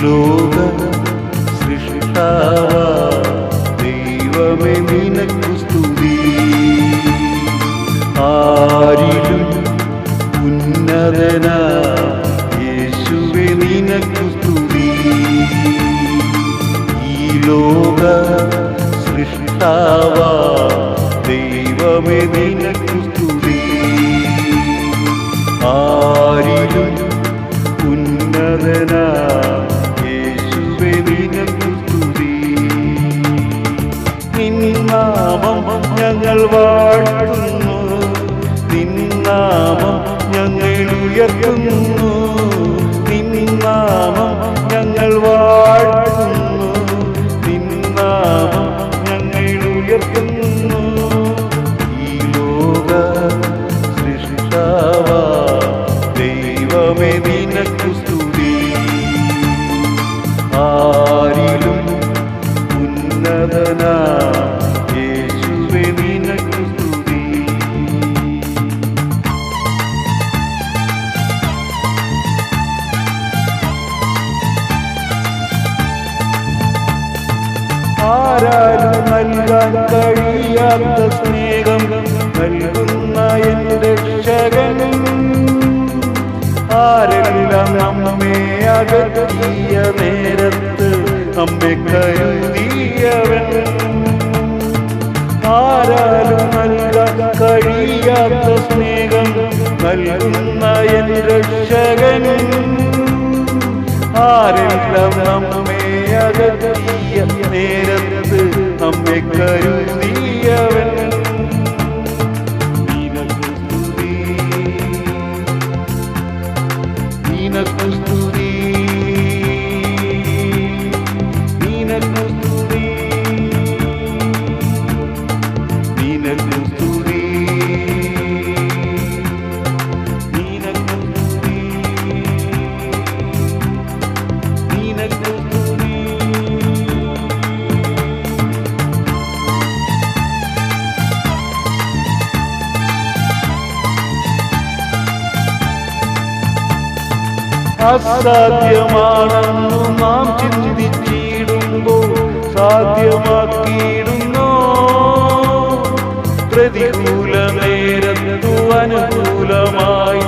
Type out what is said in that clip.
ലോക സൃഷ്ടാവ ദൈവമേ നിനക്കു സ്തുതി. ആരിലും ഉന്നതനാ യേശുവേ നിനക്കു സ്തുതി. ഈ ലോക സൃഷ്ടാവ ദൈവമേ നിനക്കു സ്തുതി. ആരിലും ഉന്നതനാ യേശുവേ നിനക്കു സ്തുതി. നിന്നാമം ഞങ്ങൾ വാഴ്ത്തുന്നു, നിന്നാമം ഞങ്ങൾ ഉയർത്തുന്നു, നിന്നാമം ഞങ്ങൾ വാഴ്ത്തുന്നു, നിന്നാമം ഞങ്ങൾ ഉയർത്തുന്നു. ഈ ലോക സൃഷ്ടാവ ദൈവമേ നിനക്കു സ്തുതി. ആരിലും ഉന്നതനാ യേശുവേ നിനക്കു സ്തുതി. ആരാലും നൽകാൻ കഴിയാത്ത സ്നേഹം നൽകുന്ന എൻ്റെ രക്ഷകൻ, ആരെല്ലാം നമ്മെ അകറ്റിയ നേരത്ത് നമ്മെ കരുതിയവൻ. ആരാലും നൽകാൻ കഴിയാത്ത സ്നേഹം നൽകുന്ന എൻ രക്ഷകൻ, ആരെല്ലാം നമ്മെ അകറ്റിയ നേരത്ത് നമ്മെ കരുതിയവൻ. നിനക്കു സ്തുതി, നിനക്കു സ്തുതി, നിനക്കു സ്തുതി, നിനക്കു സ്തുതി, നിനക്കു സ്തുതി. അസാധ്യമാണെന്നു നാം ചിന്തിച്ചിടുമ്പോൾ സാധ്യമാക്കിയിടുന്നു. പ്രതികൂല നേരത്തു അനുകൂലമായി